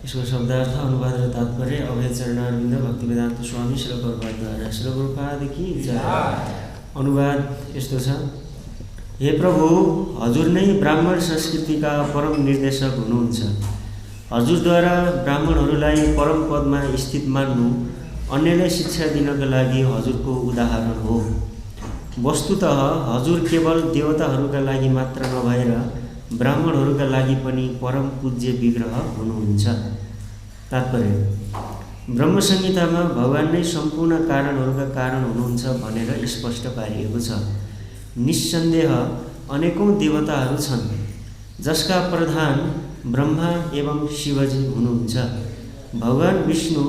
इसको शब्दार्थ अनुवाद र तात्पर्य अभय चरणारविन्द भक्तिवेदान्त स्वामी श्री प्रभुपादद्वारा श्री प्रभुपाद की जय। अनुवाद यस्तो छ। हे प्रभु, हजुर नै ब्राह्मण संस्कृतिका परम निर्देशक हुनुहुन्छ। हजुरद्वारा ब्राह्मणहरूलाई परम पदमा स्थित मान्नु अन्यलाई शिक्षा दिनका लागि हजुरको उदाहरण हो। वस्तुतः हजुर केवल देवताहरूका लागि मात्र नभएर ब्राह्मणहरूका लागि पनि परम पूज्य विग्रह हुनुहुन्छ। तात्पर्य: ब्रह्म संहितामा भगवान नै सम्पूर्ण कारणहरूका कारण हुनुहुन्छ भनेर स्पष्ट पारिएको छ। निस्सन्देह अनेकौं देवताहरू छन् जसका प्रधान ब्रह्मा एवं शिवजी हुनुहुन्छ। भगवान विष्णु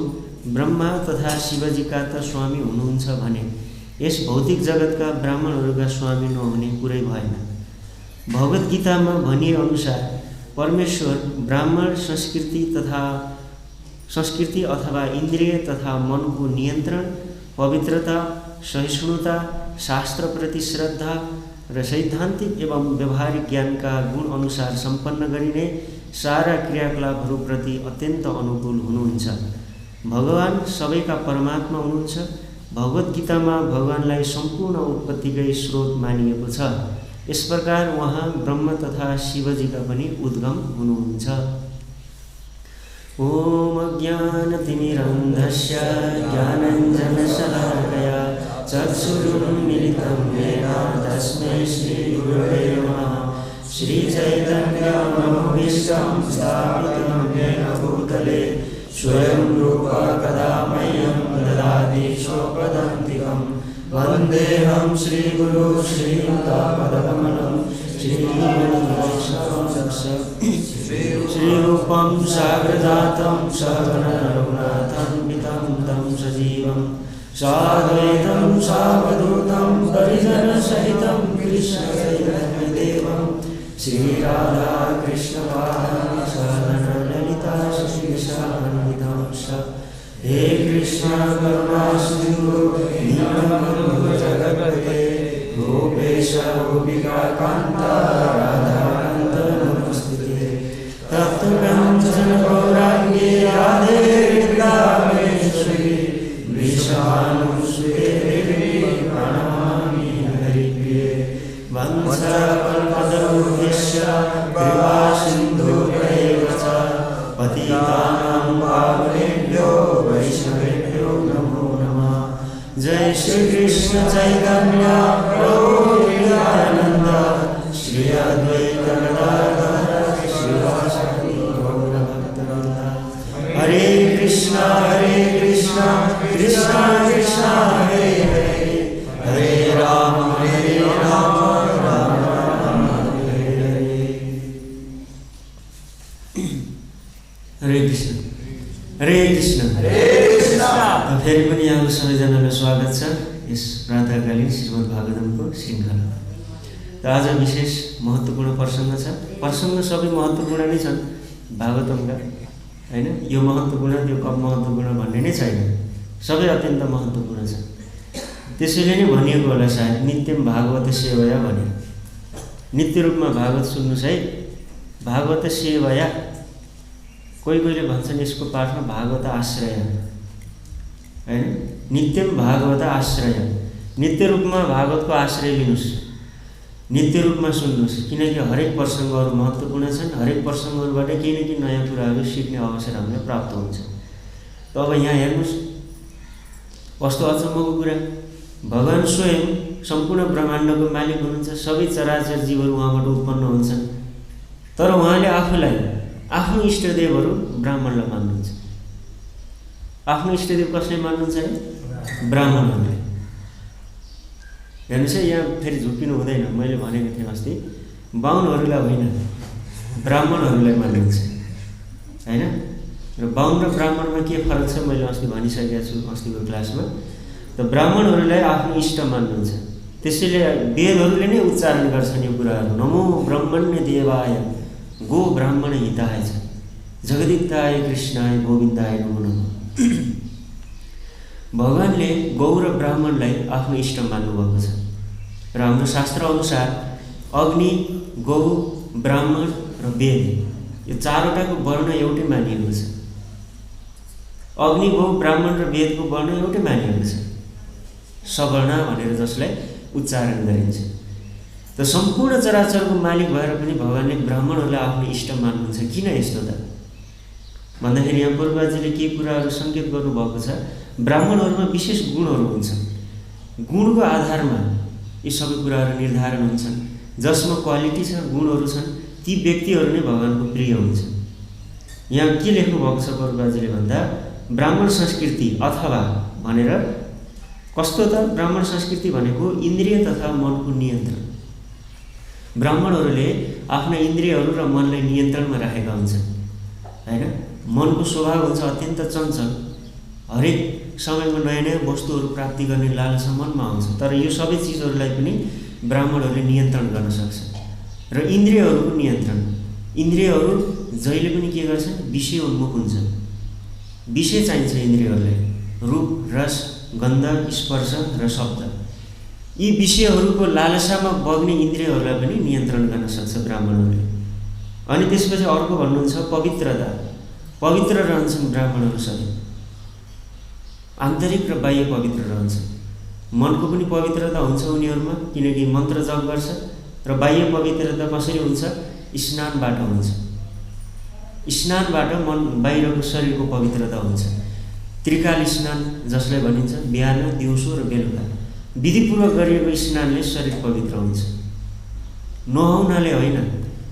ब्रह्मा तथा शिवजीका त स्वामी हुनुहुन्छ भने यस भौतिक जगतका ब्राह्मणहरूका स्वामी नहुने कुरै भएन। भगवत गीतामा भनिए अनुसार परमेश्वर ब्राह्मण संस्कृति अथवा इन्द्रिय तथा मनको नियन्त्रण, पवित्रता, सहिष्णुता, शास्त्रप्रति श्रद्धा र सैद्धान्तिक एवं व्यवहारिक ज्ञानका गुण अनुसार सम्पन्न गरिने सारा क्रियाकलापहरूप्रति अत्यन्त अनुकूल हुनुहुन्छ। भगवान सबैका परमात्मा हुनुहुन्छ। भगवत गीतामा भगवानलाई सम्पूर्ण उत्पत्तिकै स्रोत मानिएको छ। इस प्रकार वहाँ ब्रह्म तथा शिवजीका पनि उद्गम हुनुहुन्छ। ओम अज्ञानतिमिरन्धस्य ज्ञानाञ्जनशलाकया चक्षुरुन्मीलितं येन तस्मै श्रीगुरवे नमः। श्रीचैतन्यमनोभीष्टं स्थापितं येन भूतले स्वयं रूप कदा मह्यं ददाति स्वपदान्तिकम्। वन्देऽहं श्रीगुरु श्रीयुतापदकमलं श्रीरूपं साग्रजातं सहगण रघुनाथं पितं तं सजीवं साद्वैतं सावधूतं परिजनसहितं कृष्णचैतन्यदेवं श्रीराधा कृष्णपादान् सहगण ललिता श्रीविशाखान्वितांश्च। हे कृष्ण करुणा सिन्धु दीनबन्धु जगत्पते गोपेश गोपिका कान्त राधाकान्त नमोस्तुते। तप्तकाञ्चन गौराङ्गी राधे वृन्दावनेश्वरी वृषभानुसुते देवी प्रणमामि हरिप्रिये। वंशकल्पतरुभ्यश्च कृपा सिन्धुभ्यैव च पतितानां पावनेभ्यो वैष्णवेभ्यो नमो नमः। जय श्री कृष्ण चैतन्य प्रभु नित्यानंद श्री अद्वैत गदाधर श्रीवासादि गौरभक्तवृन्द। हरे कृष्ण कृष्ण कृष्ण हरे हरे हरे राम राम राम हरे हरे। हरे कृष्ण हरे कृष्ण हरे कृष्ण। फेरि पनि यहाँको सबैजनालाई स्वागत छ यस प्रातःकालीन श्रीमद् भागवतमको श्रृङ्खला। त आज विशेष महत्त्वपूर्ण प्रसङ्ग छ। प्रसङ्ग सबै महत्त्वपूर्ण नै छन् भागवतमका, होइन? यो महत्त्वपूर्ण त्यो कम महत्त्वपूर्ण भन्ने नै छैन, सबै अत्यन्त महत्त्वपूर्ण छ। त्यसैले नै भनिएको होला सायद नित्यम भागवत सेवया भनेर। नित्य रूपमा भागवत सुन्नुहोस् है। भागवत सेवया, कोही कोहीले भन्छन् यसको पाठमा भागवत आश्रय, होइन? नित्यम भागवत आश्रय, नित्य रूपमा भागवतको आश्रय लिनुस्, नित्य रूपमा सुन्नुस्, किनकि हरेक प्रसङ्गहरू महत्त्वपूर्ण छन्। हरेक प्रसङ्गहरूबाट केही न केही नयाँ कुराहरू सिक्ने अवसर हामीलाई प्राप्त हुन्छ। त अब यहाँ हेर्नुहोस्, कस्तो अचम्मको कुरा, भगवान् स्वयं सम्पूर्ण ब्रह्माण्डको मालिक हुनुहुन्छ, सबै चराचर जीवहरू उहाँबाट उत्पन्न हुन्छन्, तर उहाँले आफूलाई आफ्नो इष्टदेवहरू ब्राह्मणलाई मान्नुहुन्छ। आफ्नो इष्टदेव कसले मान्नुहुन्छ अरे? ब्राह्मणहरूले। हेर्नुहोस् है, यहाँ फेरि झुक्किनु हुँदैन। मैले भनेको थिएँ अस्ति, बाहुनहरूलाई होइन, ब्राह्मणहरूलाई मान्नुहुन्छ, होइन? र बाहुन र ब्राह्मणमा के फरक छ मैले अस्ति भनिसकेको छु अस्तिको क्लासमा। त ब्राह्मणहरूलाई आफ्नो इष्ट मान्नुहुन्छ, त्यसैले वेदहरूले नै उच्चारण गर्छन् यो कुराहरू। नमो ब्रह्मण्य देवाय गो ब्राह्मण हिताय छ, जगदिताय कृष्णाय गोविन्दाय नमो नमः। भगवान्ले गौ र ब्राह्मणलाई आफ्नो इष्ट मान्नुभएको छ। र हाम्रो शास्त्र अनुसार अग्नि, गौ, ब्राह्मण र वेद यो चारवटाको वर्ण एउटै मानिएको छ। अग्नि, गौ, ब्राह्मण र वेदको वर्ण एउटै मानिएको छ, सवर्ण भनेर जसलाई उच्चारण गरिन्छ। त सम्पूर्ण चराचरको मालिक भएर पनि भगवान्ले ब्राह्मणहरूलाई आफ्नो इष्ट मान्नुहुन्छ। किन यस्तो त भन्दाखेरि यहाँ पूर्वजीले के कुराहरू सङ्केत गर्नुभएको छ, ब्राह्मणहरूमा विशेष गुणहरू हुन्छन्, गुणको आधारमा यी सबै कुराहरू निर्धारण हुन्छन्। जसमा क्वालिटी छ, गुणहरू छन्, ती व्यक्तिहरू नै भगवान्को प्रिय हुन्छ। यहाँ के लेख्नु भएको छ पूर्वजीले भन्दा, ब्राह्मण संस्कृति अथवा भनेर कस्तो त, ब्राह्मण संस्कृति भनेको इन्द्रिय तथा मनको नियन्त्रण। ब्राह्मणहरूले आफ्ना इन्द्रियहरू र मनलाई नियन्त्रणमा राखेका हुन्छन्, होइन? मनको स्वभाव हुन्छ अत्यन्त चञ्चल, हरेक समयमा नयाँ नयाँ वस्तुहरू प्राप्ति गर्ने लालसा मनमा आउँछ। तर यो सबै चिजहरूलाई पनि ब्राह्मणहरूले नियन्त्रण गर्न सक्छ। र इन्द्रियहरूको नियन्त्रण, इन्द्रियहरू जहिले पनि के गर्छन्, विषय उन्मुख हुन्छन्। विषय चाहिन्छ इन्द्रियहरूलाई, रूप, रस, गन्ध, स्पर्श र शब्द। यी विषयहरूको लालसामा बग्ने इन्द्रियहरूलाई पनि नियन्त्रण गर्न सक्छ ब्राह्मणहरूले। अनि त्यसपछि अर्को भन्नुहुन्छ पवित्रता। पवित्र रहन्छन् ब्राह्मणहरू सबै, आन्तरिक र बाह्य पवित्र रहन्छन्। मनको पनि पवित्रता हुन्छ उनीहरूमा, किनकि मन्त्र जप गर्छ। र बाह्य पवित्रता कसरी हुन्छ? स्नानबाट हुन्छ। स्नानबाट मन बाहिरको शरीरको पवित्रता हुन्छ। त्रिकाल स्नान जसलाई भनिन्छ, बिहान, दिउँसो र बेलुका विधिपूर्वक गरिएको स्नानले शरीर पवित्र हुन्छ। नुहाउनाले होइन,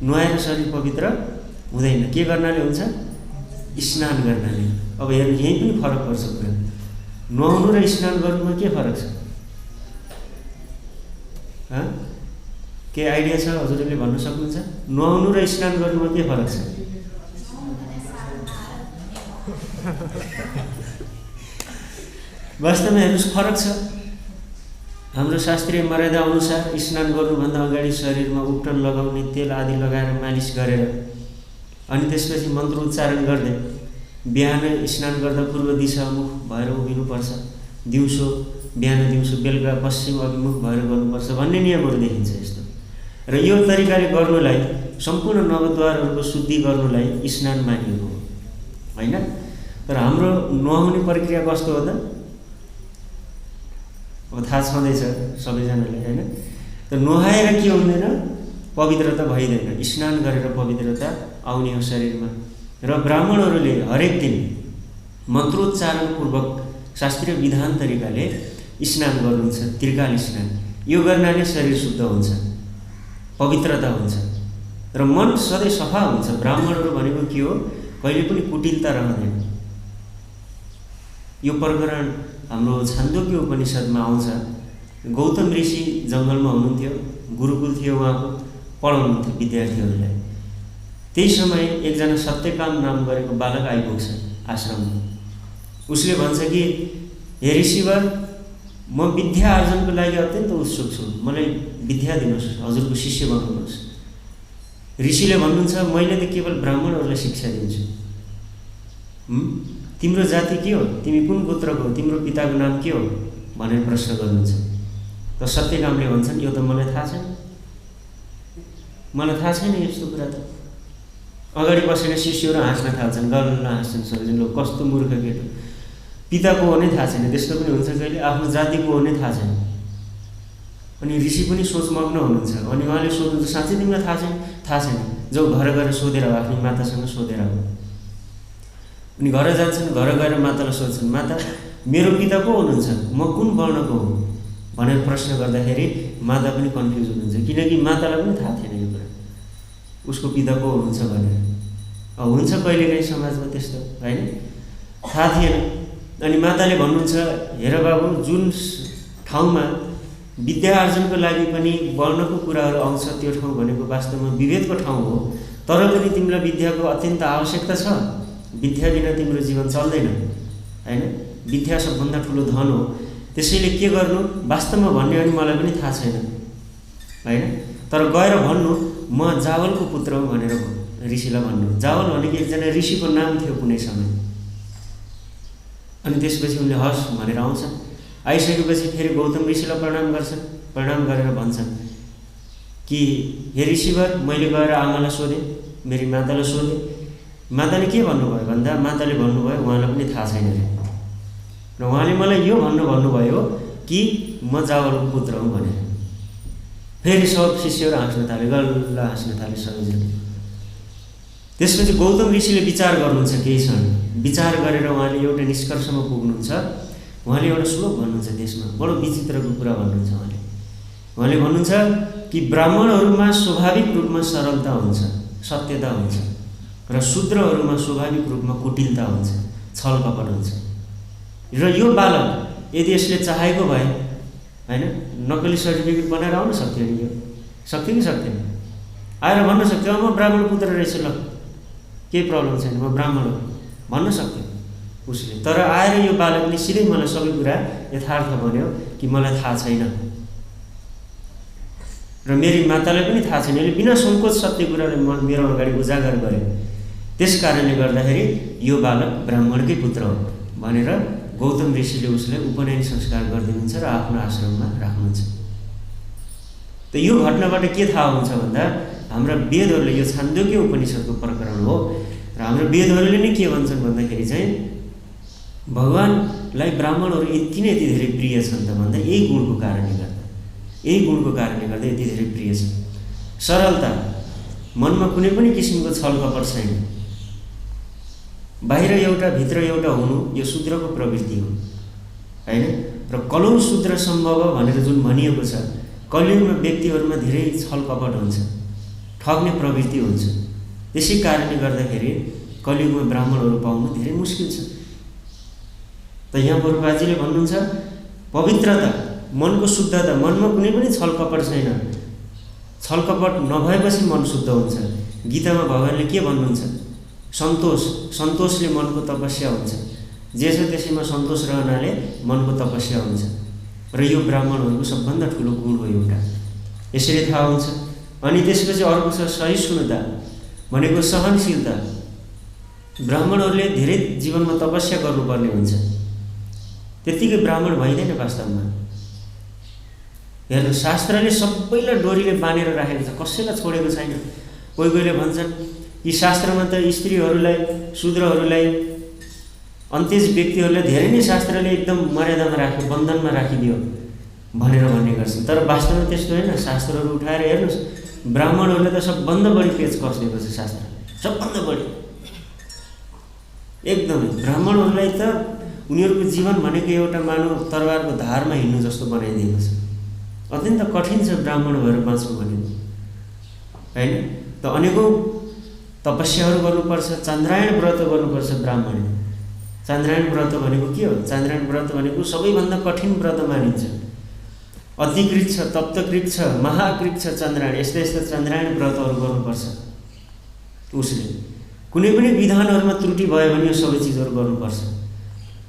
नुहाएर शरीर पवित्र हुँदैन। के गर्नाले हुन्छ? स्नान गर्नाले। अब हेर्नु, यहीँ पनि फरक पर्छ कुरा। नुहाउनु र स्नान गर्नुमा के फरक छ? के आइडिया छ? हजुरले भन्न सक्नुहुन्छ? नुहाउनु र स्नान गर्नुमा के फरक छ? वास्तवमा हेर्नुहोस्, फरक छ। हाम्रो शास्त्रीय मर्यादा अनुसार स्नान गर्नुभन्दा अगाडि शरीरमा उप्टन लगाउने, तेल आदि लगाएर मालिस गरेर अनि त्यसपछि मन्त्र उच्चारण गर्दै बिहान स्नान गर्दा पूर्व दिशामुख भएर उभिनुपर्छ, दिउँसो बिहान, दिउँसो बेलुका पश्चिम अभिमुख भएर गर्नुपर्छ भन्ने नियमहरू देखिन्छ यस्तो। र यो तरिकाले गर्नुलाई, सम्पूर्ण नवद्वारहरूको शुद्धि गर्नुलाई स्नान मानिएको हो, होइन? तर हाम्रो नुहाउने प्रक्रिया कस्तो हो त? अब थाहा छँदैछ सबैजनाले, होइन? त नुहाएर के हुँदैन? पवित्रता भइँदैन। स्नान गरेर पवित्रता आउने हो शरीरमा। र ब्राह्मणहरूले हरेक दिन मन्त्रोच्चारणपूर्वक शास्त्रीय विधान तरिकाले स्नान गर्नुहुन्छ, त्रिकाल स्नान। यो गर्नाले शरीर शुद्ध हुन्छ, पवित्रता हुन्छ र मन सधैँ सफा हुन्छ। ब्राह्मणहरू भनेको के हो? कहिले पनि कुटिलता रहँदैन। यो प्रकरण हाम्रो छान्दोग्य उपनिषदमा आउँछ। गौतम ऋषि जङ्गलमा हुनुहुन्थ्यो, गुरुकुल थियो उहाँको, पढाउनुहुन्थ्यो विद्यार्थीहरूलाई। त्यही समय एकजना सत्यकाम नाम गरेको बालक आइपुग्छ आश्रममा। उसले भन्छ कि हे ऋषिवर, म विद्या आर्जनको लागि अत्यन्त उत्सुक छु, मलाई विद्या दिनुहोस्, हजुरको शिष्य बनाउनुहोस्। ऋषिले भन्नुहुन्छ, मैले त केवल ब्राह्मणहरूलाई शिक्षा दिन्छु। तिम्रो जाति के हो? तिमी कुन गोत्रको हो? तिम्रो पिताको नाम के हो? भनेर प्रश्न गर्नुहुन्छ। त सत्यकामले भन्छन्, यो त मलाई थाहा छैन, मलाई थाहा छैन यस्तो कुरा त। अगाडि बसेका शिष्यहरू हाँस्न थाल्छन्, गल्ल हाँस्छन् सबैजना, कस्तो मूर्ख केटो। पिता को हो नै थाहा छैन, त्यस्तो पनि हुन्छ कहिले आफ्नो जाति को हो नै थाहा छैन। अनि ऋषि पनि सोचमग्न हुनुहुन्छ। अनि उहाँले सोध्नुहुन्छ साँच्चै तिमीलाई थाहा छैन? थाहा छैन। जो घर गएर सोधेर हो, आफ्नो मातासँग सोधेर हो। अनि घर जान्छन्, घर गएर मातालाई सोध्छन्, माता मेरो पिता को हुनुहुन्छ, म कुन वर्णको हो भनेर प्रश्न गर्दाखेरि माता पनि कन्फ्युज हुनुहुन्छ, किनकि मातालाई पनि थाहा थिएन यो कुरा उसको पिता को हुनुहुन्छ भनेर। हुन्छ कहिलेकाहीँ समाजमा त्यस्तो होइन, थाहा थिएन। अनि माताले भन्नुहुन्छ हेर बाबु, जुन ठाउँमा विद्या आर्जनको लागि पनि वर्णको कुराहरू आउँछ त्यो ठाउँ भनेको वास्तवमा विभेदको ठाउँ हो, तर पनि तिमीलाई विद्याको अत्यन्त आवश्यकता छ। विद्या बिना तिम्रो जीवन चल्दैन होइन, विद्या सबभन्दा ठुलो धन हो। त्यसैले के गर्नु वास्तवमा भन्ने अनि मलाई पनि थाहा छैन होइन, तर गएर भन्नु म जावलको पुत्र हो भनेर ऋषिलाई भन्नु। जावल भनेको एकजना ऋषिको नाम थियो कुनै समय। अनि त्यसपछि उनले हस् भनेर आउँछन्। आइसकेपछि फेरि गौतम ऋषिलाई प्रणाम गर्छन्। प्रणाम गरेर भन्छन् कि हे ऋषिवर, मैले गएर आमालाई सोधेँ, मेरी मातालाई सोधेँ। माताले के भन्नुभयो भन्दा माताले भन्नुभयो उहाँलाई पनि थाहा छैन अरे, र उहाँले मलाई यो भन्नुभयो कि म जावलको पुत्र हुँ भनेर। फेरि सब शिष्यहरू हाँस्न थाले, गल्ल हाँस्न थाले सबैजना। त्यसपछि गौतम ऋषिले विचार गर्नुहुन्छ केही क्षण। विचार गरेर उहाँले एउटा निष्कर्षमा पुग्नुहुन्छ। उहाँले एउटा श्लोक भन्नुहुन्छ, त्यसमा बडो विचित्रको कुरा भन्नुहुन्छ। उहाँले भन्नुहुन्छ कि ब्राह्मणहरूमा स्वाभाविक रूपमा सरलता हुन्छ, सत्यता हुन्छ, र शूद्रहरूमा स्वाभाविक रूपमा कुटिलता हुन्छ, छल कपट हुन्छ। र यो बालक यदि यसले चाहेको भए होइन नक्कली सर्टिफिकेट बनाएर आउन सक्थ्यो नि, यो सक्थ्यो कि सक्थेन? आएर भन्न सक्थ्यो म ब्राह्मण पुत्र रहेछु, ल केही प्रब्लम छैन, म ब्राह्मण हो भन्न सक्थ्यो उसले। तर आएर यो बालकले सिधै मलाई सबै कुरा यथार्थ भन्यो कि मलाई थाहा छैन र मेरी मातालाई पनि थाहा छैन। यसले बिना सङ्कोच सत्य कुराले मेरो अगाडि उजागर गर्यो। त्यस कारणले गर्दाखेरि यो बालक ब्राह्मणकै पुत्र हो भनेर गौतम ऋषिले उसलाई उपनयन संस्कार गरिदिनुहुन्छ र आफ्नो आश्रममा राख्नुहुन्छ। त यो घटनाबाट के थाहा हुन्छ भन्दा हाम्रा वेदहरूले, यो छान्दोग्य उपनिषदको प्रकरण हो, र हाम्रो वेदहरूले नै के भन्छन् भन्दाखेरि चाहिँ भगवानलाई ब्राह्मणहरू यति नै यति धेरै प्रिय छन् त भन्दा यही गुणको कारणले गर्दा, यही गुणको कारणले गर्दा यति धेरै प्रिय छन्। सरलता, मनमा कुनै पनि किसिमको छल कपट छैन, बाहिर एउटा भित्र एउटा हुनु यो शूद्रको प्रवृत्ति हो होइन। र कलौ शूद्र सम्भव भनेर जुन भनिएको छ, कलियुगमा व्यक्तिहरूमा धेरै छल कपट हुन्छ, ठग्ने प्रवृत्ति हुन्छ। त्यसै कारणले गर्दाखेरि कलियुगमा ब्राह्मणहरू पाउनु धेरै मुस्किल छ। त यहाँ बरुबाजीले भन्नुहुन्छ पवित्रता, मनको शुद्धता, मनमा कुनै पनि छल कपट छैन। छल कपट नभएपछि मन शुद्ध हुन्छ। गीतामा भगवानले के भन्नुहुन्छ? सन्तोष, सन्तोषले मनको तपस्या हुन्छ, जे छ त्यसैमा सन्तोष रहनाले मनको तपस्या हुन्छ। र यो ब्राह्मणहरूको सबभन्दा ठुलो गुण हो एउटा, यसरी थाहा हुन्छ। अनि त्यसपछि अर्को छ सहिष्णुता, भनेको सहनशीलता। ब्राह्मणहरूले धेरै जीवनमा तपस्या गर्नुपर्ने हुन्छ, त्यत्तिकै ब्राह्मण भइँदैन वास्तवमा। हेर्नु, शास्त्रले सबैलाई डोरीले बाँधेर राखेको छ, कसैलाई छोडेको छैन। कोही कोहीले भन्छन् कि शास्त्रमा त स्त्रीहरूलाई, शूद्रहरूलाई, अन्त्यज व्यक्तिहरूलाई धेरै नै शास्त्रले एकदम मर्यादामा राख्यो, बन्धनमा राखिदियो भनेर भन्ने गर्छन्। तर वास्तवमा त्यस्तो होइन। शास्त्रहरू उठाएर हेर्नुहोस्, ब्राह्मणहरूले त सबभन्दा बढी पेच कस्दिएको छ शास्त्रले, सबभन्दा बढी एकदमै। ब्राह्मणहरूलाई त उनीहरूको जीवन भनेको एउटा मानव तरवारको धारमा हिँड्नु जस्तो बनाइदिएको छ। अत्यन्त कठिन छ ब्राह्मण भएर बाँच्नु भनेको होइन। त अनेकौँ तपस्याहरू गर्नुपर्छ, चन्द्रायण व्रत गर्नुपर्छ ब्राह्मणले। चन्द्रायण व्रत भनेको के हो? चन्द्रायण व्रत भनेको सबैभन्दा कठिन व्रत मानिन्छ। अतिकृत छ, तप्तकृत छ, महाकृत छ चन्द्रायण, यस्ता यस्ता चन्द्रायण व्रतहरू गर्नुपर्छ उसले। कुनै पनि विधानहरूमा त्रुटि भयो भने यो सबै चिजहरू गर्नुपर्छ।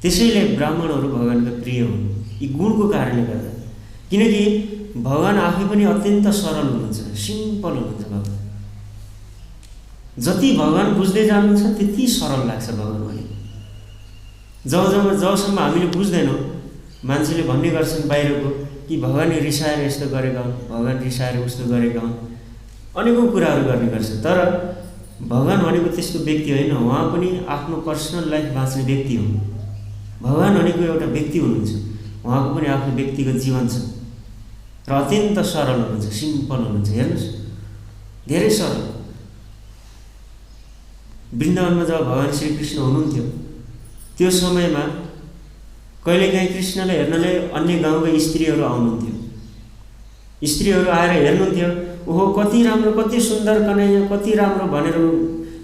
त्यसैले ब्राह्मणहरू भगवानका प्रिय हुन् यी गुणको कारणले गर्दा, किनकि भगवान आफै पनि अत्यन्त सरल हुनुहुन्छ, सिम्पल हुनुहुन्छ। भगवान जति भगवान बुझ्दै जानुहुन्छ त्यति सरल लाग्छ भगवान भने। जबसम्म हामीले बुझ्दैनौँ, मान्छेले भन्ने गर्छन् बाहिरको कि भगवानले रिसाएर यस्तो गरेका हुन्, भगवान रिसाएर उस्तो गरेका हुन्, अनेकौँ कुराहरू गर्ने गर्छ। तर भगवान भनेको त्यस्तो व्यक्ति होइन, उहाँ पनि आफ्नो पर्सनल लाइफ बाँच्ने व्यक्ति हो। भगवान भनेको एउटा व्यक्ति हुनुहुन्छ, उहाँको पनि आफ्नो व्यक्तिगत जीवन छ र अत्यन्त सरल हुनुहुन्छ, सिम्पल हुनुहुन्छ। हेर्नुहोस्, धेरै सरल। वृन्दावनमा जब भगवान श्रीकृष्ण हुनुहुन्थ्यो त्यो समयमा कहिलेकाहीँ कृष्णलाई हेर्नलाई अन्य गाउँका स्त्रीहरू आउनुहुन्थ्यो। स्त्रीहरू आएर हेर्नुहुन्थ्यो, ओहो कति राम्रो, कति सुन्दर कन्हैया, कति राम्रो भनेर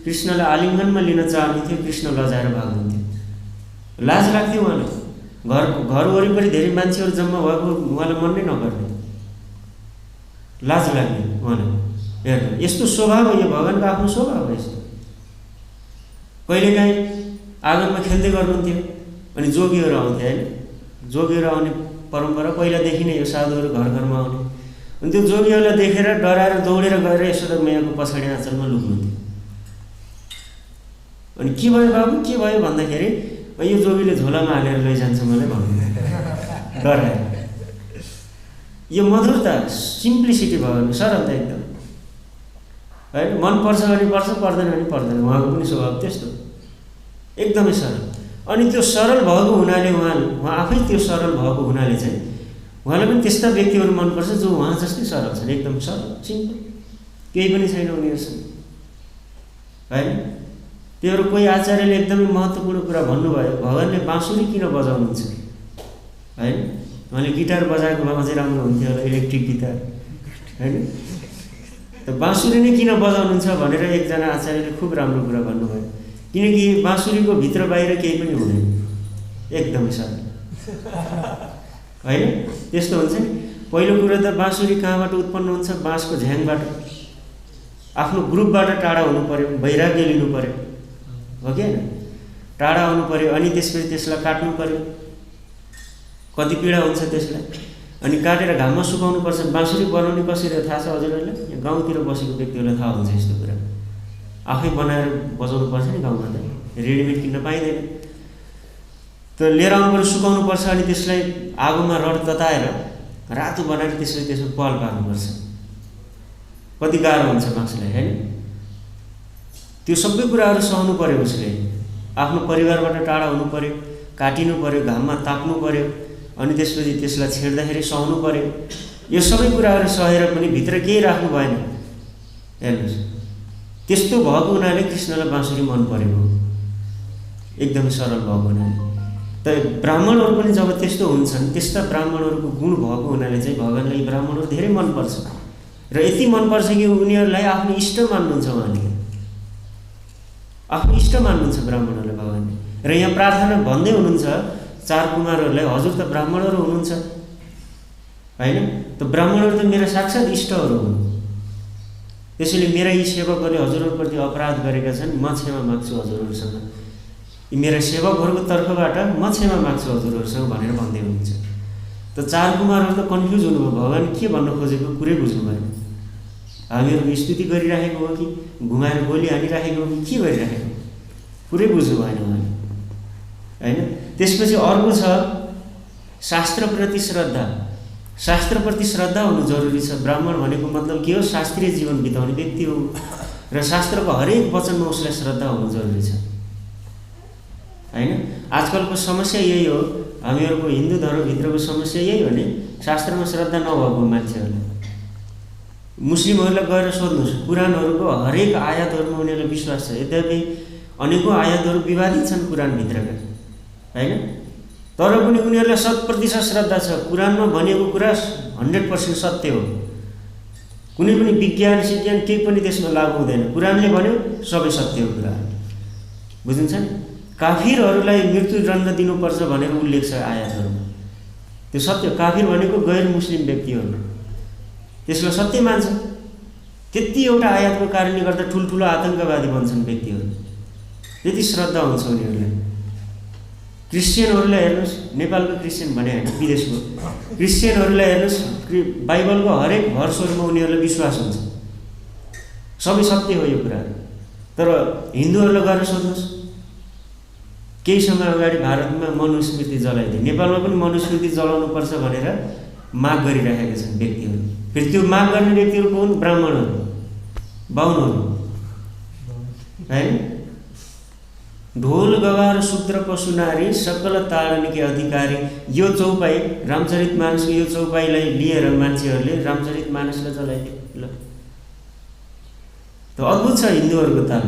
कृष्णलाई आलिङ्गनमा लिन चाहनुहुन्थ्यो। कृष्ण लजाएर भाग्नुहुन्थ्यो। लाज लाग्थ्यो उहाँलाई। घर वरिपरि धेरै मान्छेहरू जम्मा भएको उहाँलाई मन नै नगर्ने, लाज लाग्ने उहाँलाई। हेर्नु, यस्तो स्वभाव हो, यो भगवानको आफ्नो स्वभाव हो। यस्तो कहिलेकाहीँ आँगनमा खेल्दै गर्नुहुन्थ्यो अनि जोगीहरू आउँथे होइन। जोगीहरू आउने परम्परा पहिलादेखि नै, यो साधुहरू घर घरमा आउने। अनि त्यो जोगीहरूलाई देखेर डराएर दौडेर गएर यशोदा मैयाको पछाडि आँचलमा लुक्नुहुन्थ्यो। अनि के भयो बाबु, के भयो भन्दाखेरि यो जोगीले झोलामा हालेर लैजान्छ मलाई भन्नु, डराएर। यो मधुरता, सिम्प्लिसिटी भयो भने सरलता एकदम होइन। मन पर्छ भने पर्छ, पर्दैन भने पर्दैन। उहाँको पनि स्वभाव त्यस्तो, एकदमै सरल। अनि त्यो सरल भएको हुनाले उहाँ आफै त्यो सरल भएको हुनाले चाहिँ उहाँलाई पनि त्यस्ता व्यक्तिहरू मनपर्छ जो उहाँ जस्तै सरल छन्, एकदम सरल, सिम्पल, केही पनि छैन उनीहरूसँग होइन। त्योहरू कोही आचार्यले एकदमै महत्त्वपूर्ण कुरा भन्नुभयो, भगवानले बाँसुरी किन बजाउनुहुन्छ होइन। उहाँले गिटार बजाएको भए अझै राम्रो हुन्थ्यो होला, इलेक्ट्रिक गिटार होइन। त बाँसुरी नै किन बजाउनुहुन्छ भनेर एकजना आचार्यले खुब राम्रो कुरा भन्नुभयो। किनकि बाँसुरीको भित्र बाहिर केही पनि हुँदैन, एकदमै सरल होइन। त्यस्तो हुन्छ नि। पहिलो कुरो त बाँसुरी कहाँबाट उत्पन्न हुन्छ? बाँसको झ्याङबाट, आफ्नो ग्रुपबाट टाढा हुनु पर्यो, वैराग्य लिनु पर्यो, हो कि होइन? टाढा आउनु पर्यो, अनि त्यसपछि त्यसलाई काट्नु पर्यो। कति पीडा हुन्छ त्यसलाई। अनि काटेर घाममा सुकाउनु पर्छ। बाँसुरी बनाउने कसरी थाहा छ हजुरहरूलाई? यहाँ गाउँतिर बसेको व्यक्तिहरूलाई थाहा हुन्छ यस्तो कुरा। आफै बनाएर बजाउनु पर्छ नि गाउँमा, त रेडिमेड किन्न पाइँदैन। त लिएर आउनु पर्यो, सुकाउनु पर्छ, अनि त्यसलाई आगोमा रड तताएर रातो बनाएर त्यसमा पाल पार्नुपर्छ। कति गाह्रो हुन्छ बाँसलाई होइन। त्यो सबै कुराहरू सहनु पर्यो उसले। आफ्नो परिवारबाट टाढा हुनु पर्यो, काटिनु पर्यो, घाममा ताप्नु पर्यो, अनि त्यसपछि त्यसलाई छेड्दाखेरि सहनु पर्यो। यो सबै कुराहरू सहेर पनि भित्र केही राख्नु भएन। हेर्नुहोस्, त्यस्तो भएको हुनाले कृष्णलाई बाँसुरी मन परेको, एकदमै सरल भएको हुनाले। त ब्राह्मणहरू पनि जब त्यस्तो हुन्छन्, त्यस्ता ब्राह्मणहरूको गुण भएको हुनाले चाहिँ भगवानलाई यी ब्राह्मणहरू धेरै मनपर्छ। र यति मनपर्छ कि उनीहरूलाई आफ्नो इष्ट मान्नुहुन्छ। उहाँले आफ्नो इष्ट मान्नुहुन्छ ब्राह्मणहरूलाई भगवानले। र यहाँ प्रार्थना भन्दै हुनुहुन्छ चार कुमारहरूलाई, हजुर त ब्राह्मणहरू हुनुहुन्छ होइन। त ब्राह्मणहरू त मेरा साक्षात् इष्टहरू हुन्। त्यसैले मेरा यी सेवकहरूले हजुरहरूप्रति अपराध गरेका छन्, म क्षमा माग्छु हजुरहरूसँग। यी मेरा सेवकहरूको तर्फबाट म क्षमा माग्छु हजुरहरूसँग भनेर भन्दै हुनुहुन्छ। त चार कुमारहरू त कन्फ्युज हुनुभयो, भगवान के भन्न खोजेको कुरै बुझ्नु भएन। हामीहरूको स्तुति गरिराखेको हो कि घुमाएर गोली हानिराखेको हो कि के गरिराखेको, कुरै बुझ्नु भएन उहाँले होइन। त्यसपछि अर्को छ शास्त्रप्रति श्रद्धा। शास्त्रप्रति श्रद्धा हुनु जरुरी छ। ब्राह्मण भनेको मतलब के हो? शास्त्रीय जीवन बिताउने व्यक्ति हो र शास्त्रको हरेक वचनमा उसलाई श्रद्धा हुनु जरुरी छ होइन। आजकलको समस्या यही हो, हामीहरूको हिन्दू धर्मभित्रको समस्या यही हो नि, शास्त्रमा श्रद्धा नभएको मान्छेहरूलाई। मुस्लिमहरूलाई गएर सोध्नुहोस्, कुरानहरूको हरेक आयातहरूमा उनीहरूलाई विश्वास छ। यद्यपि अनेकौँ आयातहरू विवादित छन् कुरानभित्रका होइन, तर पनि उनीहरूलाई 100% श्रद्धा छ। कुरानमा भनेको कुरा 100% सत्य हो। कुनै पनि विज्ञान सिज्ञान केही पनि त्यसमा लागू हुँदैन। कुरानले भन्यो सबै सत्य हो कुरा, बुझिन्छ नि। काफिरहरूलाई मृत्युदण्ड दिनुपर्छ भनेर उल्लेख छ आयातहरूमा, त्यो सत्य। काफिर भनेको गैर मुस्लिम व्यक्तिहरू, त्यसलाई सत्य मान्छ। त्यति एउटा आयातको कारणले गर्दा ठुल्ठुलो आतङ्कवादी बन्छन् व्यक्तिहरू, त्यति श्रद्धा हुन्छ उनीहरूलाई। क्रिस्चियनहरूलाई हेर्नुहोस्, नेपालको क्रिस्चियन भने होइन, विदेशको क्रिस्चियनहरूलाई हेर्नुहोस्, बाइबलको हरेक भर्सहरूमा उनीहरूलाई विश्वास हुन्छ, सबै सत्य हो यो कुरा। तर हिन्दूहरूलाई गएर सोध्नुहोस्, केही समय अगाडि भारतमा मनुस्मृति जलाइदिए, नेपालमा पनि मनुस्मृति जलाउनुपर्छ भनेर माग गरिरहेका छन् व्यक्तिहरू। फेरि त्यो माग गर्ने व्यक्तिहरू को हुन्? ब्राह्मणहरू, बाहुनहरू होइन। ढोल गवार शूद्र पशु नारी सकल ताडनकी अधिकारी। यो चौपाई रामचरितमानसको यो चौपाईलाई लिएर मान्छेहरूले रामचरितमानसलाई चलाइदियो। ल त अद्भुत छ हिन्दूहरूको ताल।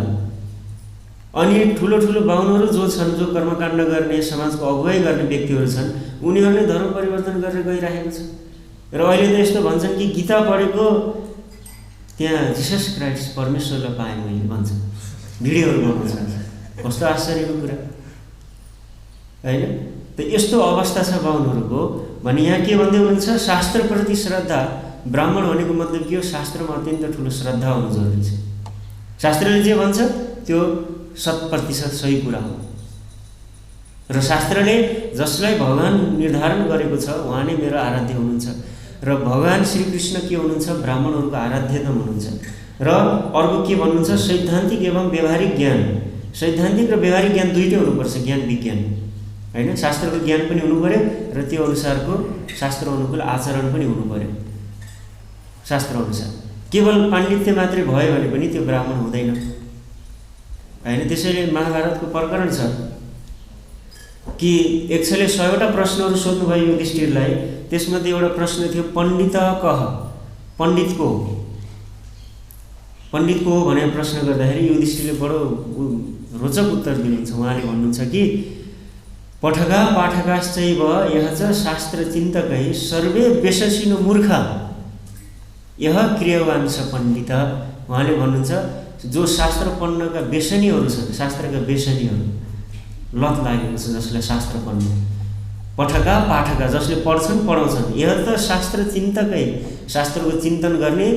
अनि ठुलो ठुलो बाहुनहरू जो छन्, जो कर्मकाण्ड गर्ने, समाजको अगुवाई गर्ने व्यक्तिहरू छन्, उनीहरूले धर्म परिवर्तन गरेर गइरहेको छ। र अहिले त यस्तो भन्छन् कि गीता पढेको त्यहाँ जिसस क्राइस्ट परमेश्वरलाई पाएँ मैले भन्छ, भिडियोहरू बनाउँछ। कस्तो आश्चर्यको कुरा होइन। त यस्तो अवस्था छ बाहुनहरूको भने यहाँ के भन्दै हुनुहुन्छ? शास्त्रप्रति श्रद्धा। ब्राह्मण भनेको मतलब के हो? शास्त्रमा अत्यन्त ठुलो श्रद्धा हुनु जरुरी छ। शास्त्रले जे भन्छ त्यो 100% सही कुरा हो। र शास्त्रले जसलाई भगवान निर्धारण गरेको छ उहाँ नै मेरो आराध्य हुनुहुन्छ। र भगवान श्रीकृष्ण के हुनुहुन्छ? ब्राह्मणहरूको आराध्यतम हुनुहुन्छ। र अर्को के भन्नुहुन्छ? सैद्धान्तिक एवं व्यवहारिक ज्ञान। सैद्धान्तिक र व्यवहारिक ज्ञान दुईटै हुनुपर्छ, ज्ञान विज्ञान होइन। शास्त्रको ज्ञान पनि हुनु पर्यो र त्यो अनुसारको शास्त्र अनुकूल आचरण पनि हुनु पर्यो। शास्त्र अनुसार केवल पाण्डित्य मात्रै भयो भने पनि त्यो ब्राह्मण हुँदैन होइन। त्यसैले महाभारतको प्रकरण छ कि यक्षले 100वटा प्रश्नहरू सोध्नुभयो युधिष्ठिरलाई। त्यसमध्ये एउटा प्रश्न थियो पण्डित कह, पण्डित को हो? पण्डित को हो भनेर प्रश्न गर्दाखेरि युधिष्ठिरले बडो रोचक उत्तर दिनुहुन्छ। उहाँले भन्नुहुन्छ कि पठका पाठकाश्चैव यह च शास्त्रचिन्तकै सर्वे व्यससिनो मूर्खा यह क्रियावान स पण्डित। उहाँले भन्नुहुन्छ जो शास्त्र पढ्नका व्यसनीहरू छन्, शास्त्रका व्यसनीहरू, लत लागेको छ जसलाई शास्त्र पढ्नु, पठका पाठका जसले पढ्छन् पढाउँछन्, यह त शास्त्र चिन्तकै शास्त्रको चिन्तन गर्ने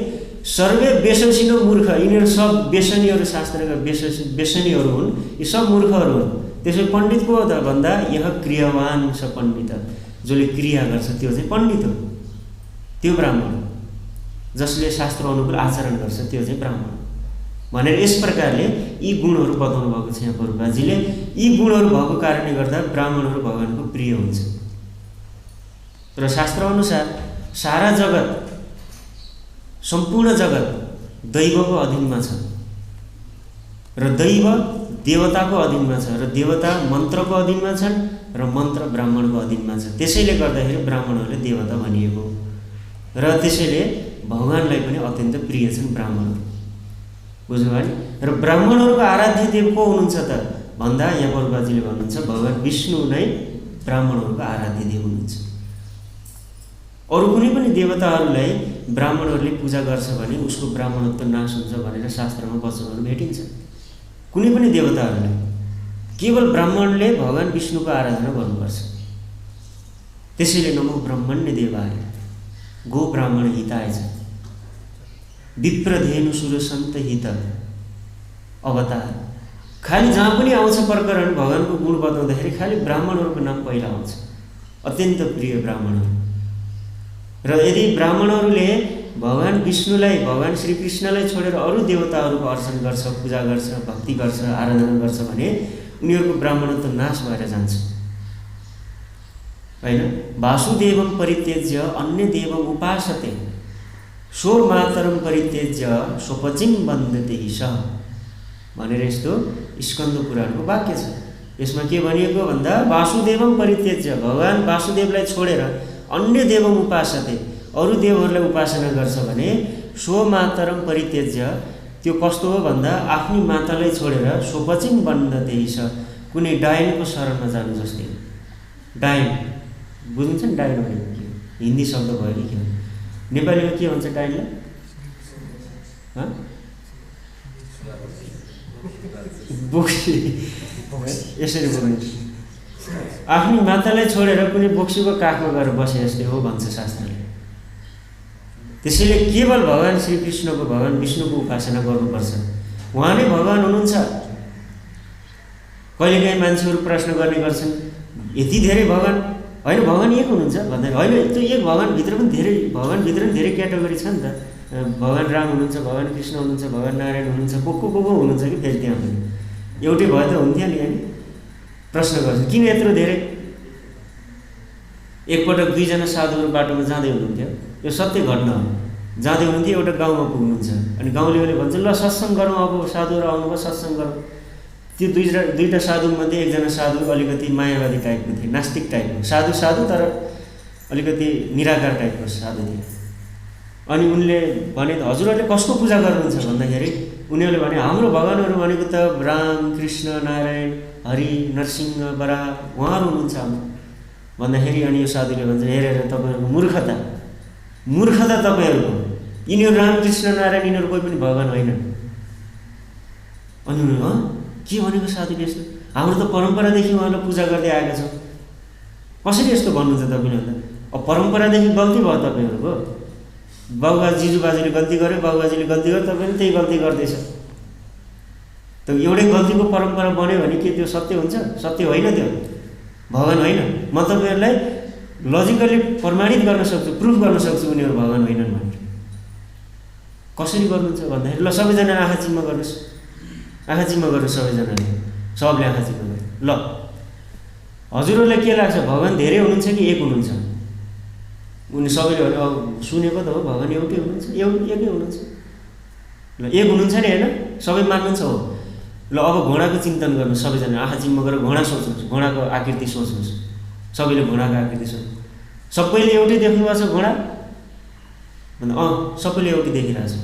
सर्वे व्यससिनो मूर्ख, यिनीहरू सब व्यसनीहरू, शास्त्रका व्यसनीहरू हुन्, यी सब मूर्खहरू हुन्। त्यसै पण्डित को हो त भन्दा यह क्रियावान स पण्डित, जसले क्रिया गर्छ त्यो चाहिँ पण्डित हो, त्यो ब्राह्मण। जसले शास्त्र अनुकूल आचरण गर्छ त्यो चाहिँ ब्राह्मण भनेर यस प्रकारले यी गुणहरू बताउनु भएको छ यहाँ प्रभुपादजीले। यी गुणहरू भएको कारणले गर्दा ब्राह्मणहरू भगवानको प्रिय हुन्छ। र शास्त्र अनुसार सारा जगत, सम्पूर्ण जगत दैवको अधीनमा छ र दैव देवताको अधीनमा छ र देवता मन्त्रको अधीनमा छन् र मन्त्र ब्राह्मणको अधीनमा छ। त्यसैले गर्दाखेरि ब्राह्मणहरूले देवता भनिएको र त्यसैले भगवानलाई पनि अत्यन्त प्रिय छन् ब्राह्मणहरू। बुझ्नुभयो नि? र ब्राह्मणहरूको आराध्य देव को हुनुहुन्छ त भन्दा यहाँ प्रभुपादजीले भन्नुहुन्छ भगवान विष्णु नै ब्राह्मणहरूको आराध्य देव हुनुहुन्छ। अरू कुनै पनि देवताहरूलाई ब्राह्मणहरूले पूजा गर्छ भने उसको ब्राह्मणत्व नाश हुन्छ भनेर शास्त्रमा वचनहरू भेटिन्छ। कुनै पनि देवताहरूलाई केवल ब्राह्मणले भगवान विष्णुको आराधना गर्नुपर्छ। त्यसैले नमो ब्रह्मण्य देवाय गो ब्राह्मण हिताय च विप्रधेनु सुरसन्त हित अवतार। खालि जहाँ पनि आउँछ प्रकरण भगवानको गुण बताउँदाखेरि खालि ब्राह्मणहरूको नाम पहिला आउँछ, अत्यन्त प्रिय ब्राह्मणहरू। र यदि ब्राह्मणहरूले भगवान विष्णुलाई, भगवान श्रीकृष्णलाई छोडेर अरू देवताहरूको अर्चन गर्छ, पूजा गर्छ, भक्ति गर्छ, आराधना गर्छ भने उनीहरूको ब्राह्मणत्व नाश भएर जान्छ होइन। वासुदेवं परित्यज्य अन्य देवं उपासते सो मातरं परित्यज्य स्वपचिं वन्दते सः भनेर यस्तो स्कन्द पुराणको वाक्य छ। यसमा के भनिएको भन्दा वासुदेवं परित्यज्य, भगवान वासुदेवलाई छोडेर अन्य देवं उपासते, अरू देवहरूलाई उपासना गर्छ भने सो मातरं परित्यज्य, त्यो कस्तो हो भन्दा आफ्नी मातालाई छोडेर स्वपचिं वन्दते सः, कुनै डायनको शरणमा जानु जस्तै। डायन बुझ्नुहुन्छ नि? डायन भनेको के हो? हिन्दी शब्द भयो कि के हो? नेपालीमा के भन्छ डायनलाई? बोक्सी, यसरी बोल्नु। आफ्नी मातालाई छोडेर कुनै बोक्सीको काखमा गएर बसे जस्तै हो भन्छ शास्त्रले। त्यसैले केवल भगवान श्रीकृष्णको, भगवान विष्णुको उपासना गर्नुपर्छ। उहाँ नै भगवान हुनुहुन्छ। कहिलेकाहीँ मान्छेहरू प्रश्न गर्ने गर्छन् यति धेरै भगवान होइन, भगवान एक हुनुहुन्छ भन्दा होइन, त्यो एक भगवानभित्र पनि धेरै, भगवानभित्र पनि धेरै क्याटेगोरी छ नि त। भगवान राम हुनुहुन्छ, भगवान कृष्ण हुनुहुन्छ, भगवान नारायण हुनुहुन्छ, को हुनुहुन्छ कि फेरि त्यहाँ पनि एउटै भए त हुन्थ्यो नि होइन। प्रश्न गर्छ किन यत्रो धेरै? एकपटक दुईजना साधुहरू बाटोमा जाँदै हुनुहुन्थ्यो, यो सत्य घटना हो। जाँदै हुनुहुन्थ्यो, एउटा गाउँमा पुग्नुहुन्छ अनि गाउँलेहरूले भन्छ ल सत्सङ्ग गरौँ, अब साधुहरू आउनुभयो सत्सङ्ग गरौँ। त्यो दुईटा साधुमध्ये एकजना साधु अलिकति मायावादी टाइपको थिए, नास्तिक टाइपको साधु तर अलिकति निराकार टाइपको साधु थिए। अनि उनले भने हजुरहरूले कसको पूजा गर्नुहुन्छ भन्दाखेरि उनीहरूले भने हाम्रो भगवानहरू भनेको त राम, कृष्ण, नारायण, हरि, नरसिंह, बराह उहाँहरू हुनुहुन्छ हाम्रो भन्दाखेरि अनि यो साधुले भन्छ हेरेर तपाईँहरूको मूर्खता तपाईँहरूको, यिनीहरू राम, कृष्ण, नारायण यिनीहरू कोही पनि भगवान होइन। अनि उनीहरू के भनेको साधुले यस्तो, हाम्रो त परम्परादेखि उहाँलाई पूजा गर्दै आएका छौँ, कसरी यस्तो भन्नुहुन्छ तपाईँले भन्दा अब परम्परादेखि गल्ती भयो तपाईँहरूको, जिजुबाजुले गल्ती गर्यो, बाबुबाजुले गल्ती गर्यो, तपाईँले त्यही गल्ती गर्दैछ। त एउटै गल्तीको परम्परा बन्यो भने के त्यो सत्य हुन्छ? सत्य होइन, त्यो भगवान होइन। म तपाईँहरूलाई लजिकली प्रमाणित गर्न सक्छु, प्रुफ गर्न सक्छु उनीहरू भगवान होइनन् भनेर। कसरी गर्नुहुन्छ भन्दाखेरि ल सबैजना आँखा चिम्म गर्नुहोस्, आँखा चिम्म गर्नुहोस् सबैजनाले, सबले आँखा चिम्म गर्नु। ल हजुरहरूलाई के लाग्छ भगवान धेरै हुनुहुन्छ कि एक हुनुहुन्छ? उनी सबैले भने अब सुनेको त हो भगवान एउटै हुनुहुन्छ, एकै हुनुहुन्छ। ल एक हुनुहुन्छ नि होइन, सबै मान्नुहुन्छ हो। ल अब घोडाको चिन्तन गर्नु, सबैजना आँखा चिम्म गरेर घोडा सोच्नुहोस्, घोडाको आकृति सोच्नुहोस्, सबैले घोडाको आकृति सोच्नु। सबैले एउटै देख्नुभएको छ घोडा भन्दा सबैले एउटै देखिरहेछ।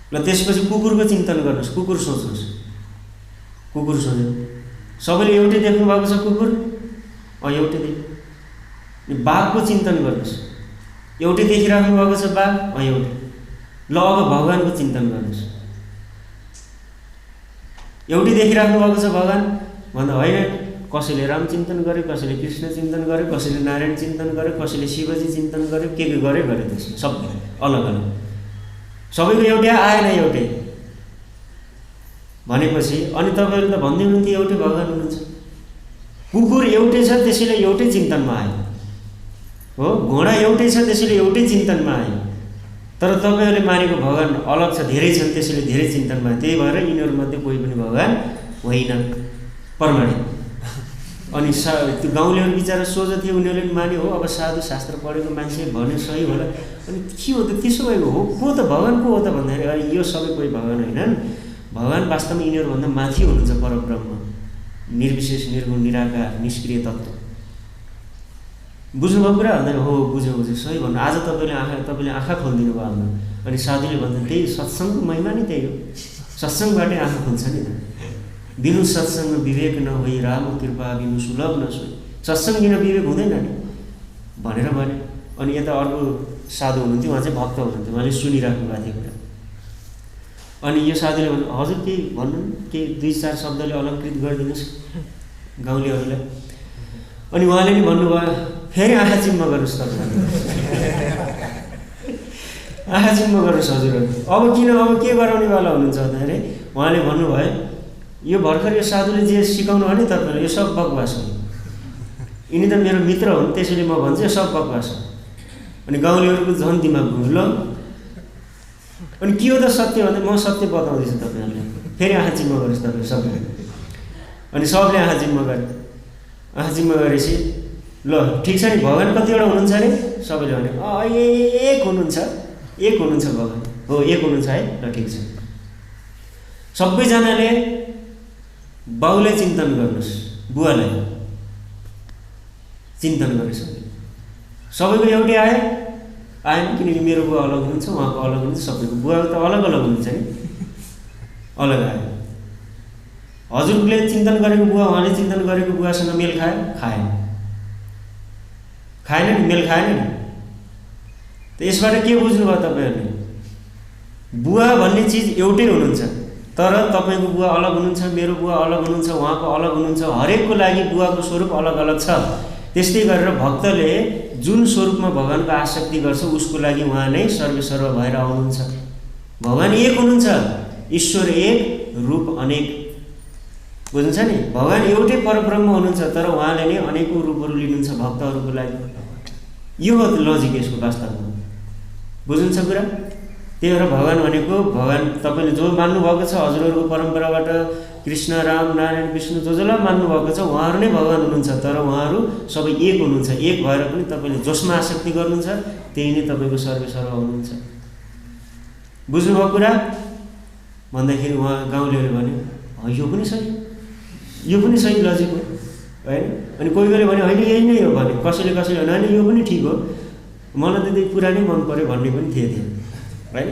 ल त्यसपछि कुकुरको चिन्तन गर्नुहोस्, कुकुर सोच्नुहोस्, कुकुर सोच्नु, सबैले एउटै देख्नु भएको छ कुकुर, एउटै देख्नु। बाघको चिन्तन गर्नुहोस्, एउटै देखिराख्नु भएको छ बाघ, एउटै। ल अब भगवानको चिन्तन गर्नुहोस्, एउटै देखिराख्नु भएको छ भगवान भन्दा होइन, कसैले राम चिन्तन गर्यो, कसैले कृष्ण चिन्तन गर्यो, कसैले नारायण चिन्तन गर्यो, कसैले शिवजी चिन्तन गर्यो, के गर्यो त्यसमा सबै अलग अलग, सबैको एउटै आएन एउटै भनेपछि अनि तपाईँहरू त भन्दै हुनुहुन्थ्यो एउटै भगवान हुनुहुन्छ। कुकुर एउटै छ त्यसैले एउटै चिन्तनमा आयो हो, घोडा एउटै छ त्यसैले एउटै चिन्तनमा आयो, तर तपाईँहरूले मानेको भगवान अलग छ, धेरै छन् त्यसैले धेरै चिन्तनमा आयो, त्यही भएर यिनीहरूमध्ये कोही पनि भगवान होइन प्रमाणित। अनि त्यो गाउँलेहरू बिचरा सोझो थिए, उनीहरूले पनि मान्यो हो, अब साधु शास्त्र पढेको मान्छे भन्यो सही होला। अनि के हो त त्यसो भएको हो, को त भगवान को हो त भन्दाखेरि अरे यो सबै कोही भगवान होइनन्, भगवान वास्तवमा यिनीहरूभन्दा माथि हुनुहुन्छ, परब्रह्म, निर्विशेष, निर्गुण, निराकार, निष्क्रिय तत्त्व। बुझ्नुभयो कुरा भन्दैन? हो बुझ्यो सही भन्नु। आज तपाईँले आँखा खोलिदिनु भयो हाम्रो। अनि साधुले भन्छ त्यही सत्सङ्गको महिमा नि त्यही हो, सत्सङ्गबाटै आँखा खुल्छ नि त। बिनु सत्सङ्ग विवेक नहोई, राम कृपा बिनु सुलभ नसोई, सत्सङ्ग बिना विवेक हुँदैन नि भनेर भने। अनि यता अर्को साधु हुनुहुन्थ्यो, उहाँ चाहिँ भक्त हुनुहुन्थ्यो, उहाँले सुनिराख्नु भएको थियो कुरा। अनि यो साधुले भन्नु हजुर केही भन्नु, केही 2-4 शब्दले अलङ्कृत गरिदिनुहोस् गाउँलेहरूलाई। अनि उहाँले नि भन्नुभयो फेरि आँखा चिम्म गर्नुहोस् तपाईँ, आँखा चिम्म गर्नुहोस् हजुरहरू। अब किन, अब के गराउनेवाला हुनुहुन्छ भन्दाखेरि उहाँले भन्नुभयो यो भर्खर यो साधुले जे सिकाउनु हो नि तपाईँलाई यो सब बकवास हो, यिनी त मेरो मित्र हुन् त्यसैले म भन्छु यो सब बकवास हो। अनि गाउँलेहरूको झन् दिमाग घुम्यो। ल अनि के हो त सत्य भन्दा म सत्य बताउँदैछु तपाईँहरूलाई, फेरि आँखा चिम्म गर्नुहोस् तपाईँ सबले। अनि सबले आँखा चिम्म गरे, आँखा चिम्म गरेपछि ल ठिक छ नि भगवान कतिवटा हुनुहुन्छ अरे, सबैले भने एक हुनुहुन्छ, एक हुनुहुन्छ भगवान, हो एक हुनुहुन्छ है, ल ठिक छ। सबैजनाले बाउलाई चिन्तन गर्नुहोस्, बुवालाई चिन्तन गर्नुहोस्, सबैको एउटै आएन, किनकि मेरो बुवा अलग हुनुहुन्छ, उहाँको अलग हुनुहुन्छ, सबैको बुवा त अलग अलग हुनुहुन्छ नि, अलग आयो। हजुरले चिन्तन गरेको बुवा उहाँले चिन्तन गरेको बुवासँग मेल खाएन नि, मेल खाएन नि। त यसबाट के बुझ्नुभयो तपाईँहरूले? बुवा भन्ने चिज एउटै हुनुहुन्छ, तर तपाईँको बुवा अलग हुनुहुन्छ, मेरो बुवा अलग हुनुहुन्छ, उहाँको अलग हुनुहुन्छ, हरेकको लागि बुवाको स्वरूप अलग अलग छ। त्यस्तै गरेर भक्तले जुन स्वरूपमा भगवानको आसक्ति गर्छ उसको लागि उहाँ नै सर्वसर्व भएर आउनुहुन्छ। भगवान एक हुनुहुन्छ, ईश्वर एक, रूप अनेक, बुझ्नुहुन्छ नि? भगवान एउटै परब्रह्म हुनुहुन्छ, तर उहाँले नै अनेकौँ रूपहरू लिनुहुन्छ भक्तहरूको लागि। यो हो लजिक यसको वास्तवमा, बुझ्नुहुन्छ कुरा? त्यही भएर भगवान भनेको भगवान तपाईँले जो मान्नुभएको छ हजुरहरूको परम्पराबाट कृष्ण, राम, नारायण, विष्णु जसलाई मान्नुभएको छ उहाँहरू नै भगवान हुनुहुन्छ, तर उहाँहरू सबै एक हुनुहुन्छ। एक भएर पनि तपाईँले जसमा आसक्ति गर्नुहुन्छ त्यही नै तपाईँको सर्वसर्व हुनुहुन्छ। बुझ्नुभयो कुरा भन्दाखेरि उहाँ गाउँलेहरूले भन्यो यो पनि सही लजिक हो हैन। अनि कोही कोहीले भने होइन यही नै हो भने, कसैले होइन यो पनि ठिक हो, मलाई त त्यही पुरानै मन पर्यो भन्ने पनि थिए हैन।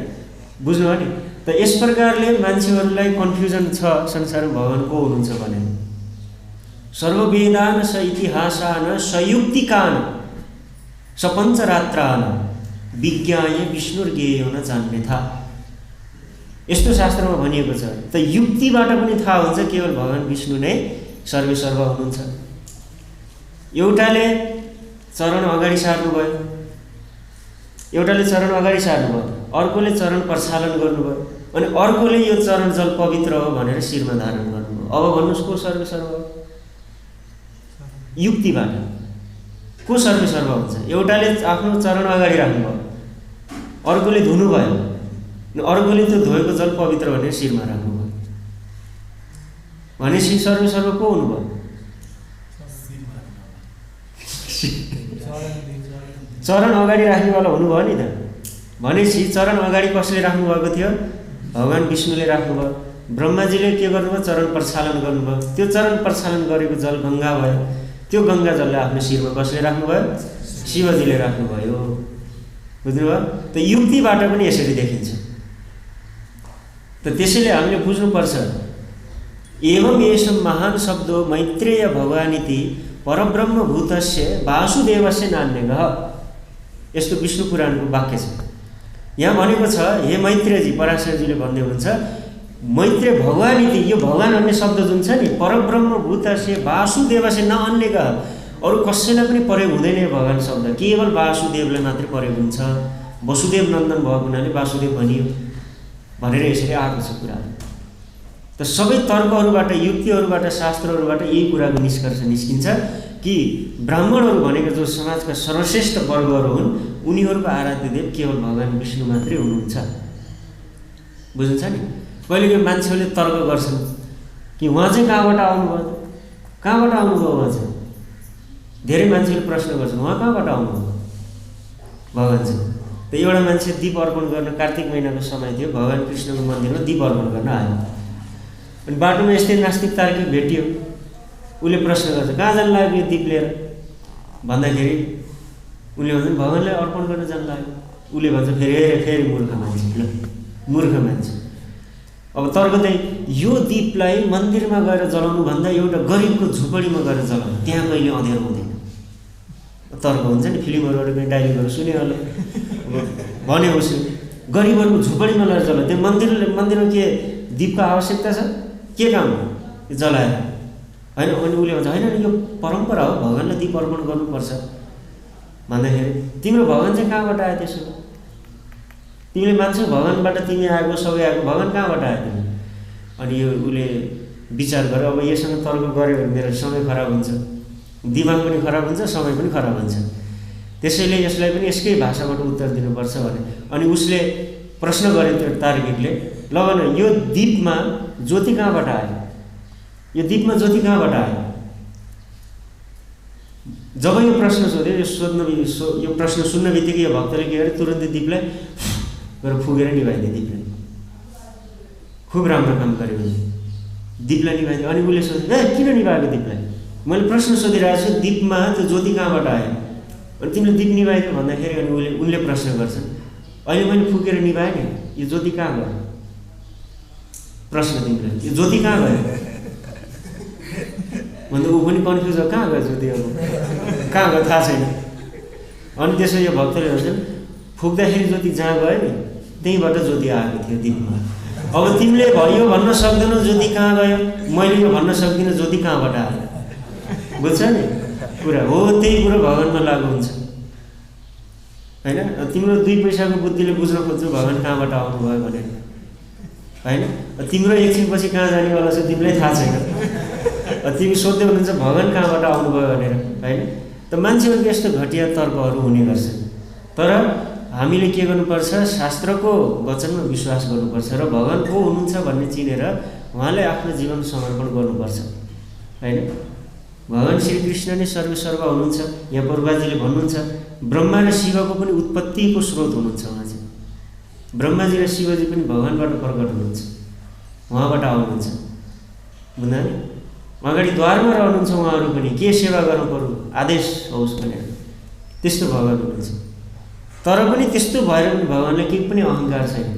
बुझ्नुभयो नि? त यस प्रकारले मान्छेहरूलाई कन्फ्युजन छ संसारमा भगवान को हुनुहुन्छ भने। सर्ववेदान स इतिहासान सयुक्तिकान सपञ्चरात्रान विज्ञाय विष्णुर्ज्ञेयो न जान्यथा। यस्तो शास्त्रमा भनिएको छ। त युक्तिबाट पनि थाहा हुन्छ केवल भगवान विष्णु नै सर्वेसर्व हुनुहुन्छ। एउटाले चरण अगाडि सार्नुभयो, अर्कोले चरण प्रक्षालन गर्नुभयो, अनि अर्कोले यो चरण जल पवित्र हो भनेर शिरमा धारण गर्नुभयो। अब भन्नुहोस् को सर्वेसर्व हो? युक्तिबाट को सर्वेसर्व हुन्छ? एउटाले आफ्नो चरण अगाडि राख्नुभयो, अर्कोले धुनुभयो, अनि अर्कोले त्यो धोएको जल पवित्र भनेर शिरमा राख्नुभयो। भनेपछि सर्वेसर्व को हुनुभयो? चरण अगाडि राख्नेवाला हुनुभयो नि त। भनेपछि चरण अगाडि कसले राख्नुभएको थियो? भगवान विष्णुले राख्नुभयो। ब्रह्माजीले के गर्नुभयो? चरण प्रक्षालन गर्नुभयो। त्यो चरण प्रक्षालन गरेको जल गङ्गा भयो। त्यो गङ्गा जललाई आफ्नो शिरमा कसले राख्नुभयो? शिवजीले राख्नुभयो। बुझ्नुभयो? त युक्तिबाट पनि यसरी देखिन्छ। त त्यसैले हामीले बुझ्नुपर्छ, एवं येषं महान् शब्दो मैत्रेय भगवानिति परब्रह्म भूतस्य वासुदेवस्य नान्यगः। यस्तो विष्णु पुराणको वाक्य छ। यहाँ भनेको छ, हे मैत्रेयजी, पराशरजीले भन्दै हुनुहुन्छ, मैत्रेय भगवानिति, यो भगवान अन्य शब्द जुन छ नि, परब्रह्म भूतस्य वासुदेवस्य न अन्यगः, अरू कसैलाई पनि प्रयोग हुँदैन यो भगवान शब्द, केवल वासुदेवलाई मात्रै प्रयोग हुन्छ। वसुदेव नन्दन भएको हुनाले वासुदेव भनियो भनेर यसरी आएको छ कुरा। त सबै तर्कहरूबाट, युक्तिहरूबाट, शास्त्रहरूबाट यही कुराको निष्कर्ष निस्किन्छ कि ब्राह्मणहरू भनेको जो समाजका सर्वश्रेष्ठ वर्गहरू हुन्, उनीहरूको आराध्य देव केवल भगवान विष्णु मात्रै हुनुहुन्छ। बुझ्नुहुन्छ नि? कहिले मान्छेहरूले तर्क गर्छन् कि उहाँ चाहिँ कहाँबाट आउनुभयो? कहाँबाट आउनुभयो उहाँ चाहिँ? धेरै मान्छेले प्रश्न गर्छन्, उहाँ कहाँबाट आउनुभयो भगवान चाहिँ? त एउटा मान्छे दीप अर्पण गर्न, कार्तिक महिनाको समय थियो, भगवान कृष्णको मन्दिरमा दीप अर्पण गर्न आयो। अनि बाटोमा यस्तै नास्तिक तार्किक भेटियो। उसले प्रश्न गर्छ, कहाँ जानु लाग्यो यो दीप लिएर भन्दाखेरि उसले भन्छ भगवानलाई अर्पण गर्न जानु लाग्यो। उसले भन्छ फेरि मूर्ख मान्छे। अब तर्क चाहिँ यो दीपलाई मन्दिरमा गएर जलाउनु भन्दा एउटा गरिबको झुपडीमा गएर जलाउनु, त्यहाँ कहिले अँध्यारो हुँदैन। तर्क हुन्छ नि, फिल्महरू कहीँ डायलगहरू सुने होला, भने उसले गरिबहरूको झुपडीमा लगेर जलायो। त्यो मन्दिरमा के दीपको आवश्यकता छ? के काम हो जलाएर? होइन। अनि उसले भन्छ होइन यो परम्परा हो, भगवानलाई दीप अर्पण गर्नुपर्छ भन्दाखेरि तिम्रो भगवान चाहिँ कहाँबाट आयो? त्यसो तिमीले मान्छौ भगवानबाट, तिमी आएको, सबै आएको, भगवान कहाँबाट आयो तिमी? अनि यो उसले विचार गर्यो, अब यससँग तर्क गऱ्यो भने मेरो समय खराब हुन्छ, दिमाग पनि खराब हुन्छ, समय पनि खराब हुन्छ। त्यसैले यसलाई पनि यसकै भाषाबाट उत्तर दिनुपर्छ भने। अनि उसले प्रश्न गरे त्यो तार्किकले, ल भन यो दीपमा ज्योति कहाँबाट आयो? यो दीपमा ज्योति कहाँबाट आयो? जब यो प्रश्न सोध्यो, यो प्रश्न सुन्न बित्तिकै यो भक्तले के गरे? तुरन्तै दीपलाई गरेर फुकेर निभाइदियो। दीपलाई खुब राम्रो काम गर्यो भने दीपलाई निभाइदियो। अनि उसले सोध्यो, किन निभाएको दीपलाई? मैले प्रश्न सोधिरहेको छु, दीपमा त्यो ज्योति कहाँबाट आयो? अनि तिमीले दीप निभाइदियो भन्दाखेरि अनि उनले प्रश्न गर्छन्, अहिले मैले फुकेर निभाएँ नि, यो ज्योति कहाँ गयो? प्रश्न तिमीलाई, यो ज्योति कहाँ गयो भन्दा ऊ पनि कन्फ्युज हो, कहाँ गयो ज्योति? अब कहाँ गयो थाहा छैन। अनि त्यसो यो भक्तले भन्छन्, फुक्दाखेरि ज्योति जहाँ गयो नि त्यहीँबाट ज्योति आएको थियो दीपमा। अब तिमीले यो भन्न सक्दैनौ ज्योति कहाँ गयो, मैले यो भन्न सक्दिनँ ज्योति कहाँबाट आयो। बुझ्छ नि कुरा? हो त्यही कुरो भगवानमा लागु हुन्छ होइन। तिम्रो 2 पैसाको बुद्धिले बुझ्न खोज्छौ भगवान कहाँबाट आउनुभयो भनेर होइन। तिम्रो एकछिनपछि कहाँ जानेवाला छ तिमीलाई थाहा छैन। तिमी सोध्दै हुनुहुन्छ भगवान कहाँबाट आउनुभयो भनेर होइन। त मान्छेहरूको यस्तो घटिया तर्कहरू हुने गर्छन्। तर हामीले के गर्नुपर्छ? शास्त्रको वचनमा विश्वास गर्नुपर्छ र भगवान को हुनुहुन्छ भन्ने चिनेर उहाँलाई आफ्नो जीवन समर्पण गर्नुपर्छ होइन। भगवान श्रीकृष्ण नै सर्वसर्व हुनुहुन्छ। यहाँ पूर्वजीले भन्नुहुन्छ ब्रह्मा र शिवको पनि उत्पत्तिको स्रोत हुनुहुन्छ उहाँ चाहिँ। ब्रह्माजी र शिवजी पनि भगवानबाट प्रकट हुनुहुन्छ, उहाँबाट आउनुहुन्छ बुझ्दैन नि? अगाडि द्वारमा रहनुहुन्छ उहाँहरू पनि, के सेवा गर्नु पर्यो आदेश होस् भनेर त्यस्तो भगवान हुनुहुन्छ। तर पनि त्यस्तो भएर पनि भगवानले केही पनि अहङ्कार छैन,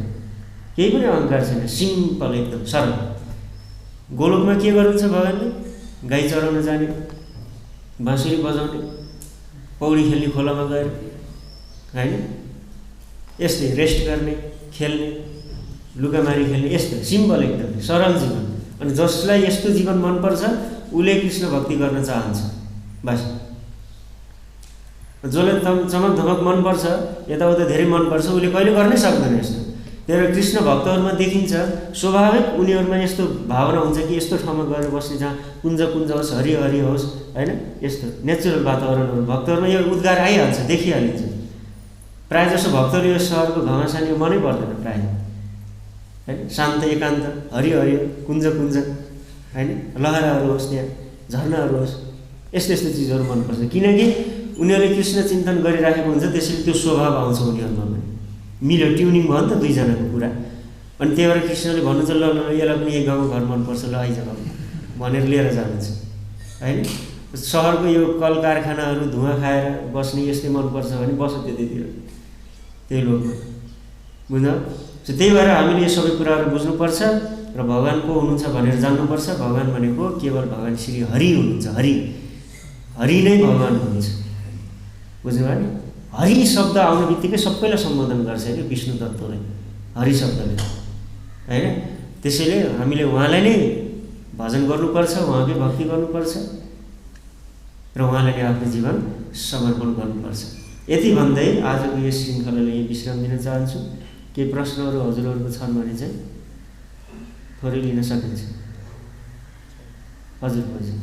केही पनि अहङ्कार छैन, सिम्पल एकदम सरल। गोलोकमा के गर्नुहुन्छ भगवानले? गाई चराउन जाने, बाँसुरी बजाउने, पौडी खेल्ने खोलामा गएर होइन, यस्तै रेस्ट गर्ने, खेल्ने, लुकामारी खेल्ने, यस्तो सिम्पल एकदम सरल जीवन। अनि जसलाई यस्तो जीवन मनपर्छ उसले कृष्ण भक्ति गर्न चाहन्छ बस। जसलाई चमक धमक मनपर्छ, यताउता धेरै मनपर्छ, उसले कहिले गर्नै सक्दैन यस्तो। त्यही भएर कृष्ण भक्तहरूमा देखिन्छ स्वाभाविक उनीहरूमा यस्तो भावना हुन्छ कि यस्तो ठाउँमा गएर बस्ने जहाँ कुञ्ज कुञ्ज होस्, हरिहरि होस् होइन, यस्तो नेचुरल वातावरणहरू भक्तहरूमा यो उद्गार आइहाल्छ, देखिहालिन्छ। प्रायः जसो भक्तहरू यो सहरको घमासानी मनै पर्दैन प्रायः होइन, शान्त एकान्त हरिहरि कुञ्ज कुञ्ज होइन, लहराहरू होस्, त्यहाँ झरनाहरू होस्, यस्तो यस्तो चिजहरू मनपर्छ। किनकि उनीहरूले कृष्ण चिन्तन गरिराखेको हुन्छ, त्यसैले त्यो स्वभाव आउँछ उनीहरूमा पनि। मिल्यो, ट्युनिङ भयो नि त दुईजनाको कुरा। अनि त्यही भएर कृष्णले भन्नुहुन्छ ल ल यसलाई पनि एक गाउँ घर मनपर्छ, ल आइज भनेर लिएर जानुहुन्छ होइन। सहरको यो कल कारखानाहरू धुवा खाएर बस्ने यस्तै मनपर्छ भने बस त्यतैतिर त्यही लोकमा, बुझ्नु। त्यही भएर हामीले यो सबै कुराहरू बुझ्नुपर्छ र भगवान को हुनुहुन्छ भनेर जान्नुपर्छ। भगवान भनेको केवल भगवान श्री हरि हुनुहुन्छ, हरि हरि नै भगवान हुनुहुन्छ, बुझ्नुभयो नि? हरि शब्द आउने बित्तिकै सबैलाई सम्बोधन गर्छ कि विष्णु तत्त्वलाई हरि शब्दले होइन। त्यसैले हामीले उहाँलाई नै भजन गर्नुपर्छ, उहाँकै भक्ति गर्नुपर्छ र उहाँलाई नै आफ्नो जीवन समर्पण गर्नुपर्छ। यति भन्दै आजको यो श्रृङ्खलालाई यही विश्राम दिन चाहन्छु। केही प्रश्नहरू हजुरहरूको छन् भने चाहिँ थोरै लिन सकिन्छ। हजुर हजुर।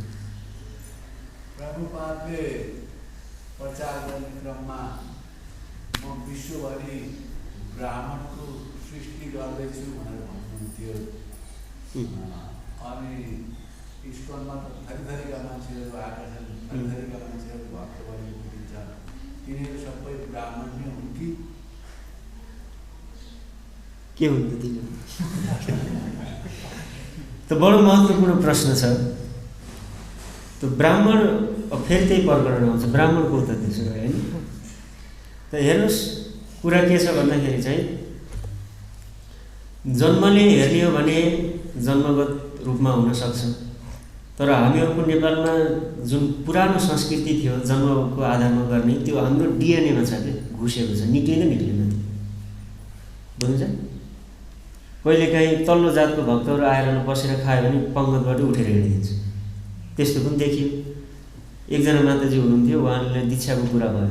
प्रभुपादले प्रचार गर्ने क्रममा म विश्वभरि ब्राह्मणको सृष्टि गर्दैछु भनेर भन्नुहुन्थ्यो। अनि इस्कनमा त थरीथरीका मान्छेहरू आएका छन्, थरीथरीका मान्छेहरू भक्त बनेको देखिन्छ। तिनीहरू सबै ब्राह्मण नै हुन् कि के हुन्छ तिनीहरू? त बडो महत्त्वपूर्ण प्रश्न छ। त ब्राह्मण फेरि त्यही प्रकरण आउँछ, ब्राह्मण को त त्यसो होइन। त हेर्नुहोस् कुरा के छ भन्दाखेरि चाहिँ जन्मले हेर्ने हो भने जन्मगत रूपमा हुन सक्छ, तर हामीहरूको नेपालमा जुन पुरानो संस्कृति थियो जन्मको आधारमा गर्ने, त्यो हाम्रो डिएनएमा छ कि घुसेको छ, निक्लिँदै निक्लिँदैन त्यो, बुझ्नुहुन्छ? कहिलेकाहीँ तल्लो जातको भक्तहरू आएर बसेर खायो भने पङ्गतबाट उठेर हिँडिदिन्छ, त्यस्तो पनि देखियो। एकजना माताजी हुनुहुन्थ्यो, उहाँले दीक्षाको कुरा भयो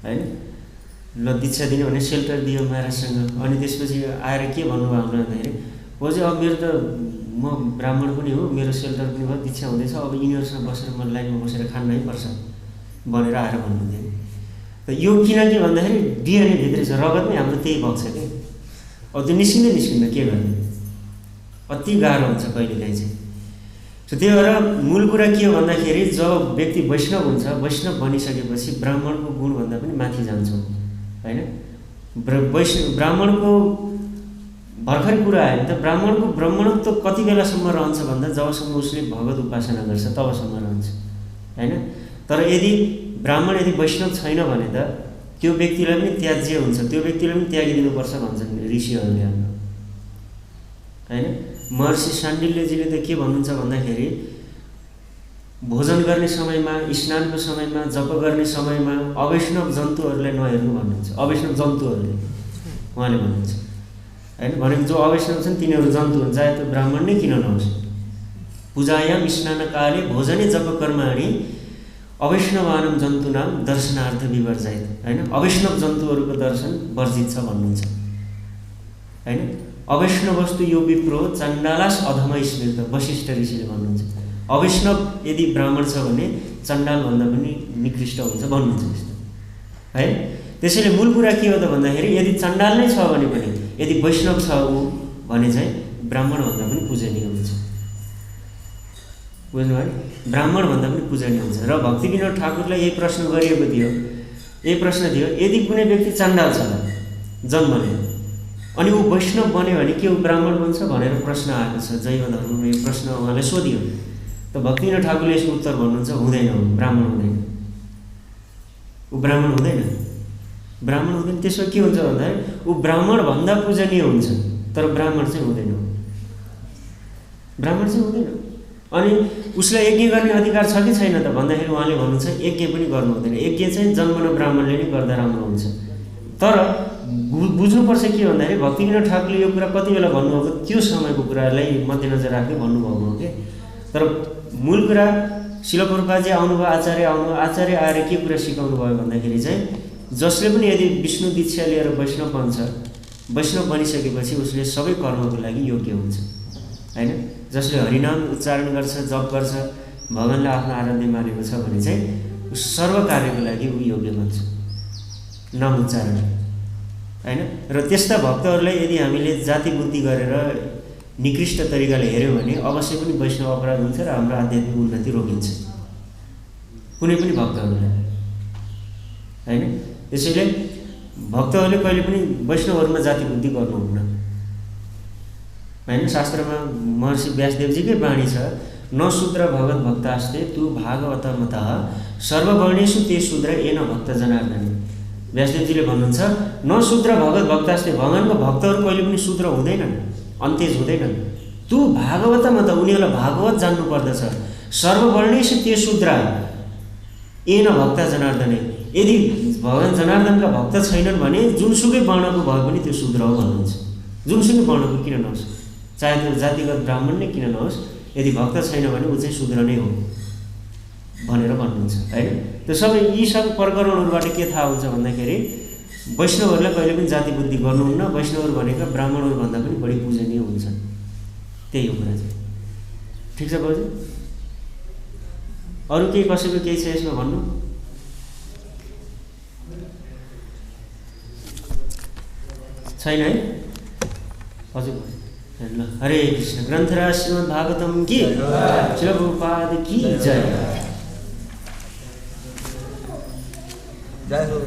होइन, ल दीक्षा दिने भने सेल्टर दियो महाराजसँग। अनि त्यसपछि आएर के भन्नुभयो हाम्रो भन्दाखेरि, हो चाहिँ अब मेरो त म ब्राह्मण पनि हो, मेरो सेल्टर पनि भयो, दीक्षा हुँदैछ, अब यिनीहरूसँग बसेर म लाइनमा बसेर खानै पर्छ भनेर आएर भन्नुहुन्थ्यो। त यो किनकि भन्दाखेरि डिएनए भित्रै छ, रगतमै हाम्रो त्यही बग्छ कि। अब त्यो निस्किँदैन के गर्ने, अति गाह्रो हुन्छ कहिलेकाहीँ चाहिँ। त्यही भएर मूल कुरा के हो भन्दाखेरि जब व्यक्ति वैष्णव हुन्छ, वैष्णव बनिसकेपछि ब्राह्मणको गुणभन्दा पनि माथि जान्छौँ होइन। ब्राह्मणको भर्खर कुरा आयो भने त ब्राह्मणको ब्राह्मणत्व कति बेलासम्म रहन्छ भन्दा जबसम्म उसले भगवत उपासना गर्छ तबसम्म रहन्छ होइन। तर यदि ब्राह्मण यदि वैष्णव छैन भने त त्यो व्यक्तिलाई पनि त्याज्य हुन्छ, त्यो व्यक्तिलाई पनि त्यागिदिनुपर्छ भन्छन् ऋषिहरूले हाम्रो होइन। महर्षि शाण्डिल्यजीले त के भन्नुहुन्छ भन्दाखेरि भोजन गर्ने समयमा, स्नानको समयमा, जप गर्ने समयमा अवैष्णव जन्तुहरूलाई नहेर्नु भन्नुहुन्छ। अवैष्णव जन्तुहरूले उहाँले भन्नुहुन्छ होइन। भनेको जो अवैष्णव छन् तिनीहरू जन्तु हुन्, चाहे त्यो ब्राह्मण नै किन नहोस्। पूजायाम स्नानकाले भोजने जप कर्माणि अवैष्णवानां जन्तूनां दर्शनार्थ विवर्जित होइन। अवैष्णव जन्तुहरूको दर्शन वर्जित छ भन्नुहुन्छ होइन। अवैष्णव वस्तु यो विप्रो चण्डालास अधम स्मृत, वशिष्ठ ऋषिले भन्नुहुन्छ। अवैष्णव यदि ब्राह्मण छ भने चण्डालभन्दा पनि निकृष्ट हुन्छ भन्नुहुन्छ यस्तो है। त्यसैले मूल कुरा के हो त भन्दाखेरि यदि चण्डाल नै छ भने पनि यदि वैष्णव छ ऊ भने चाहिँ ब्राह्मणभन्दा पनि पूजनीय हुन्छ, बुझ्नुभयो नि? ब्राह्मणभन्दा पनि पूजनीय हुन्छ। र भक्ति विनोद ठाकुरलाई यही प्रश्न गरिएको थियो, यही प्रश्न थियो, यदि कुनै व्यक्ति चण्डाल छ जन्मले अनि ऊ वैष्णव बन्यो भने के ऊ ब्राह्मण बन्छ भनेर प्रश्न आएको छ। जैव धर्ममा यो प्रश्न उहाँले सोधियो। त भक्तिविनोद ठाकुरले यसको उत्तर भन्नुहुन्छ हुँदैन, ब्राह्मण हुँदैन, ऊ ब्राह्मण हुँदैन, ब्राह्मण हुँदैन। त्यसो के हुन्छ भन्दाखेरि ऊ ब्राह्मण भन्दा पूजनीय हुन्छ, तर ब्राह्मण चाहिँ हुँदैन, ब्राह्मण चाहिँ हुँदैन। अनि उसलाई यज्ञ गर्ने अधिकार छ कि छैन त भन्दाखेरि उहाँले भन्नुहुन्छ यज्ञ पनि गर्नु हुँदैन। यज्ञ चाहिँ जन्मन ब्राह्मणले नै गर्दा राम्रो हुन्छ। तर बुझ्नुपर्छ के भन्दाखेरि भक्तिविनोद ठाकुरले यो कुरा कति बेला भन्नुभएको, त्यो समयको कुरालाई मध्यनजर राख्दै भन्नुभएको हो कि। तर मूल कुरा शिल प्रभुपादजी आउनुभयो, आचार्य आउनुभयो, आचार्य आएर के कुरा सिकाउनु भयो भन्दाखेरि चाहिँ जसले पनि यदि विष्णु दीक्षा लिएर वैष्णव बन्छ, वैष्णव बनिसकेपछि उसले सबै कर्मको लागि योग्य हुन्छ हैन। जसले हरिनाम उच्चारण गर्छ, जप गर्छ, भगवानले आफ्नो आराध्य मानेको छ भने चाहिँ उस सर्व कार्यको लागि ऊ योग्य बन्छ, नाम उच्चारण हैन। र त्यस्ता भक्तहरूलाई यदि हामीले जाति बुद्धि गरेर निकृष्ट तरिकाले हेऱ्यौँ भने अवश्य पनि वैष्णव अपराध हुन्छ र हाम्रो आध्यात्मिक उन्नति रोकिन्छ कुनै पनि भक्तहरूलाई हैन। त्यसैले भक्तहरूले कहिले पनि वैष्णवहरूमा जाति बुद्धि गर्नुहुन्न हैन। शास्त्रमा महर्षि व्यासदेवजीकै बाणी छ, न शूद्र भगवत भक्तास्ते तु भागवतमतः सर्ववर्णेषु ते शूद्र येन भक्त जनार्दन। व्यासदेवजीले भन्नुहुन्छ न शूद्र भगवत भक्तास्ते, भगवानको भक्तहरू कहिले पनि शूद्र हुँदैनन्, अन्त्यज हुँदैनन्। तु भागवतमतः, उनीहरूलाई भागवत जान्नु पर्दछ। सर्ववर्णेषु ते शूद्र येन भक्त जनार्दने, यदि भगवान जनार्दनका भक्त छैनन् भने जुनसुकै वर्णको भए पनि त्यो शूद्र हो भन्नुहुन्छ। जुनसुकै वर्णको किन नहोस्, चाहे त्यो जातिगत ब्राह्मण नै किन नहोस्, यदि भक्त छैन भने ऊ चाहिँ शूद्र नै हो भनेर भन्नुहुन्छ हैन। त्यो सबै यी सब प्रकरणहरूबाट के थाहा हुन्छ भन्दाखेरि वैष्णवहरूलाई कहिले पनि जाति बुद्धि गर्नुहुन्न। वैष्णवहरू भनेका ब्राह्मणहरू भन्दा पनि बढी पूजनीय हुन्छन्, त्यही हो कुरा चाहिँ। ठिक छ बाबुजी, अरू केही कसैको केही छ यसमा भन्नु? छैन है? हजुर ल। हरे कृष्ण। ग्रन्थराज श्रीमद् भागवतम की, शिल प्रभुपाद की जय। जय हो।